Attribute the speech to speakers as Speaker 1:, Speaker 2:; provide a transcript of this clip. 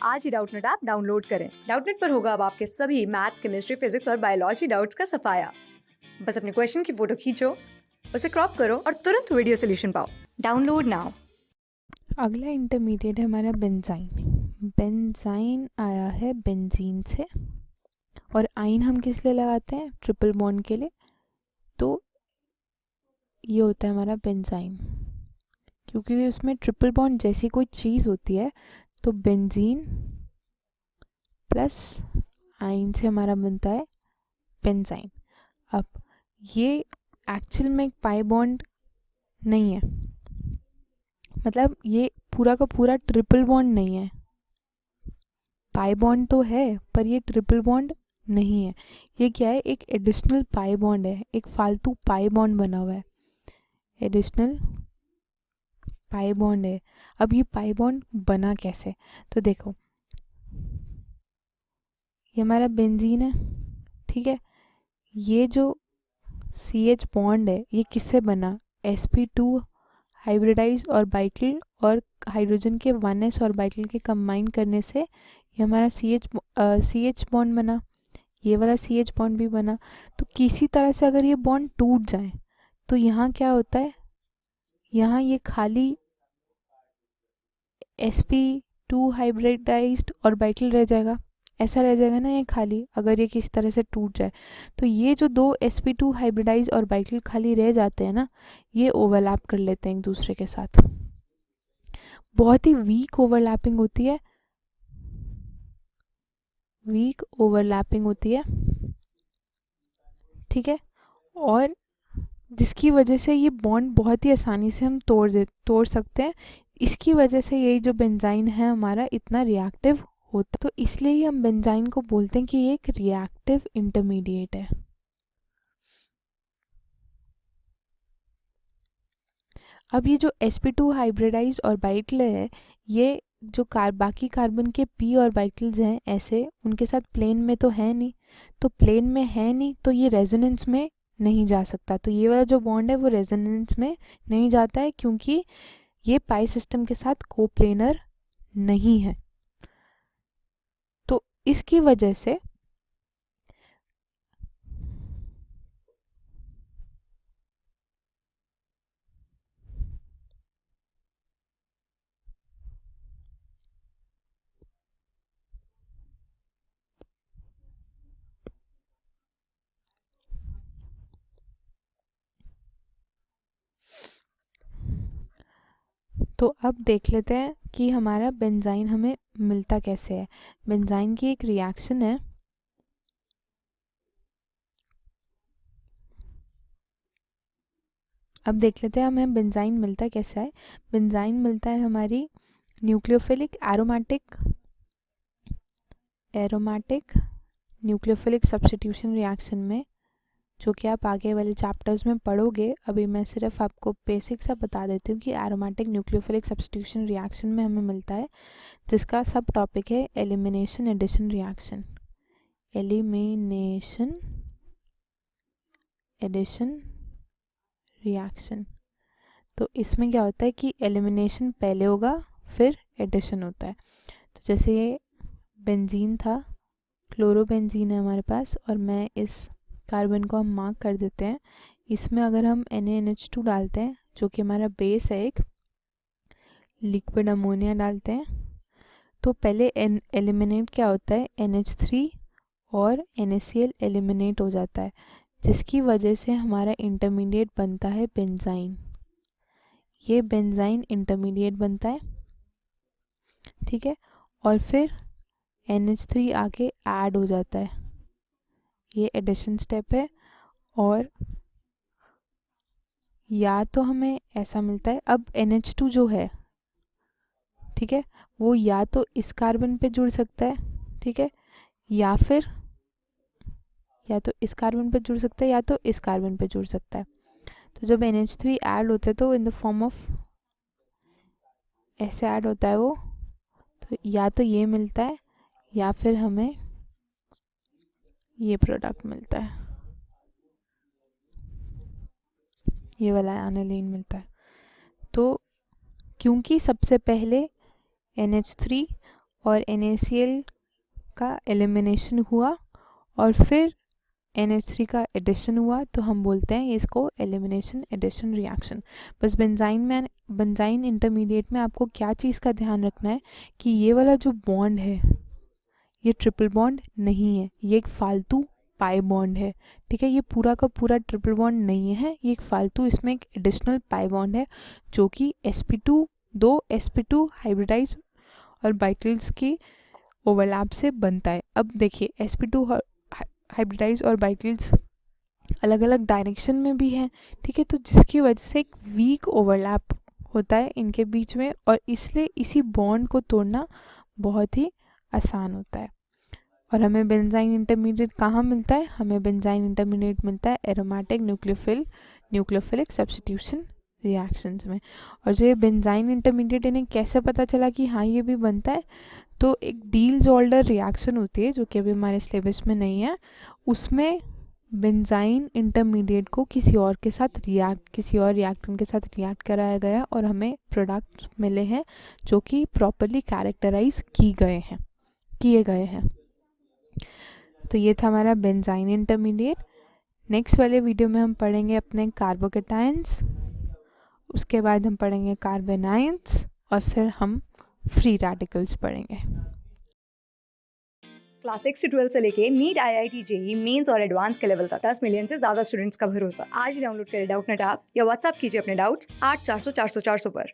Speaker 1: आज ही Doubtnut app download करें। Doubtnut पर होगा अब आपके सभी मैथ्स, केमिस्ट्री, फिजिक्स और बायोलॉजी डाउट्स का सफाया। बस अपने क्वेश्चन की फोटो खींचो, उसे क्रॉप करो और तुरंत वीडियो सोल्यूशन पाओ। Download now.
Speaker 2: अगला इंटरमीडिएट है हमारा बेंजाइन। बेंजाइन आया है बेंजीन से, और आइन हम किस लिए लगाते हैं? ट्रिपल बॉन्ड के लिए। तो ये होता है हमारा बेंजाइन, क्योंकि उसमें ट्रिपल बॉन्ड जैसी कोई चीज़ होती है। तो बेंजीन प्लस आइन से हमारा बनता है बेंजाइन। अब ये एक्चुअल में एक पाई बॉन्ड नहीं है, मतलब ये पूरा का पूरा ट्रिपल बॉन्ड नहीं है। पाई बॉन्ड तो है पर ये ट्रिपल बॉन्ड नहीं है। ये क्या है? एक एडिशनल पाई बॉन्ड है, एक फालतू पाई बॉन्ड बना हुआ है, एडिशनल पाई बॉन्ड है। अब ये पाई बॉन्ड बना कैसे? तो देखो, ये हमारा बेंजीन है, ठीक है। ये जो CH बॉन्ड है ये किससे बना? sp2 हाइब्रिडाइज ऑर्बिटल और हाइड्रोजन के 1s ऑर्बिटल के कंबाइन करने से ये हमारा CH बॉन्ड बना। ये वाला CH बॉन्ड भी बना। तो किसी तरह से अगर ये बॉन्ड टूट जाए तो यहाँ क्या होता है? यहाँ ये खाली sp2 हाइब्रिडाइज्ड ऑर्बिटल रह जाएगा। ऐसा रह जाएगा ना ये खाली, अगर ये किसी तरह से टूट जाए। तो ये जो दो sp2 हाइब्रिडाइज्ड ऑर्बिटल खाली रह जाते हैं ना, ये ओवरलैप कर लेते हैं एक दूसरे के साथ। बहुत ही वीक ओवरलैपिंग होती है, वीक ओवरलैपिंग होती है, ठीक है। और जिसकी वजह से ये बॉन्ड बहुत ही आसानी से हम तोड़ सकते हैं। इसकी वजह से यही जो बेंजाइन है हमारा इतना रिएक्टिव होता है। तो इसलिए ही हम बेंजाइन को बोलते हैं कि ये एक रिएक्टिव इंटरमीडिएट है। अब ये जो sp2 हाइब्रिडाइज्ड ऑर्बिटल है, ये जो बाकी कार्बन के p ऑर्बिटल्स हैं ऐसे, उनके साथ प्लेन में तो है नहीं। तो प्लेन में है नहीं तो ये रेजोनेंस में नहीं जा सकता। तो ये वाला जो बॉन्ड है वो रेजोनेंस में नहीं जाता है, क्योंकि ये पाई सिस्टम के साथ कोप्लेनर नहीं है। तो इसकी वजह से तो अब देख लेते हैं कि हमारा बेंजाइन हमें मिलता कैसे है। बेंजाइन की एक रिएक्शन है, अब देख लेते हैं हमें बेंजाइन मिलता कैसा है। बेंजाइन मिलता है हमारी nucleophilic aromatic nucleophilic substitution reaction में, जो कि आप आगे वाले चैप्टर्स में पढ़ोगे। अभी मैं सिर्फ आपको बेसिक सा बता देती हूँ कि एरोमेटिक न्यूक्लियोफिलिक सब्स्टिट्यूशन रिएक्शन में हमें मिलता है, जिसका सब टॉपिक है elimination addition reaction. Elimination addition reaction. तो इसमें क्या होता है कि एलिमिनेशन पहले होगा फिर एडिशन होता है। तो जैसे ये बेंजीन था, क्लोरोबेंजीन है हमारे पास, और मैं इस कार्बन को हम मार्क कर देते हैं। इसमें अगर हम NaNH2 डालते हैं, जो कि हमारा बेस है, एक लिक्विड अमोनिया डालते हैं, तो पहले एलिमिनेट क्या होता है? NH3 और NaCl एलिमिनेट हो जाता है, जिसकी वजह से हमारा इंटरमीडिएट बनता है बेंजाइन। ये बेंजाइन इंटरमीडिएट बनता है, ठीक है। और फिर NH3 आके ऐड हो जाता है, ये एडिशन स्टेप है। और या तो हमें ऐसा मिलता है, अब NH2 जो है, ठीक है, वो या तो इस कार्बन पे जुड़ सकता है, ठीक है, या फिर या तो इस कार्बन पे जुड़ सकता है या तो इस कार्बन पे जुड़ सकता है। तो जब NH3 ऐड होता है तो इन द फॉर्म ऑफ ऐसे ऐड होता है वो। तो या तो ये मिलता है या फिर हमें ये प्रोडक्ट मिलता है, ये वाला एनालिन मिलता है। तो क्योंकि सबसे पहले NH3 और NaCl का एलिमिनेशन हुआ और फिर NH3 का एडिशन हुआ, तो हम बोलते हैं इसको एलिमिनेशन एडिशन रिएक्शन। बस बेंजाइन इंटरमीडिएट में आपको क्या चीज़ का ध्यान रखना है कि ये वाला जो बॉन्ड है ये ट्रिपल बॉन्ड नहीं है, ये एक फालतू पाई बॉन्ड है, ठीक है। ये पूरा का पूरा ट्रिपल बॉन्ड नहीं है, ये एक फालतू, इसमें एक एडिशनल पाई बॉन्ड है जो कि दो sp2 हाइब्रिडाइज ऑर्बिटल्स की ओवरलैप से बनता है। अब देखिए sp2 हाइब्रिडाइज ऑर्बिटल्स अलग अलग डायरेक्शन में भी हैं, ठीक है, तो जिसकी वजह से एक वीक ओवरलैप होता है इनके बीच में, और इसलिए इसी बॉन्ड को तोड़ना बहुत ही आसान होता है। और हमें बेंजाइन इंटरमीडिएट कहाँ मिलता है? हमें बेंजाइन इंटरमीडिएट मिलता है एरोमेटिक न्यूक्लियोफिलिक सब्स्टिट्यूशन रिएक्शंस में। और जो ये बेंजाइन इंटरमीडिएट, इन्हें कैसे पता चला कि हाँ ये भी बनता है? तो एक डील-ज़ोल्डर रिएक्शन होती है जो कि अभी हमारे सिलेबस में नहीं है, उसमें बेंजाइन इंटरमीडिएट को किसी और रिएक्टेंट के साथ रिएक्ट कराया गया और हमें प्रोडक्ट मिले हैं जो कि प्रॉपर्ली कैरेक्टराइज किए गए हैं। तो ये था हमारा बेंजाइन इंटरमीडिएट। नेक्स्ट वाले वीडियो में हम पढ़ेंगे अपने कार्बोकेटायंस, उसके बाद हम पढ़ेंगे कार्बेनाइंस और फिर हम फ्री रेडिकल्स पढ़ेंगे।
Speaker 1: क्लास 6 से 12 से लेके नीट, IIT, JEE मेंस और एडवांस के लेवल तक 10 मिलियन से ज्यादा स्टूडेंट्स का भरोसा। आज ही डाउनलोड करें डाउटनेट ऐप या व्हाट्सएप कीजिए अपने डाउट्स 8400 400 400 पर।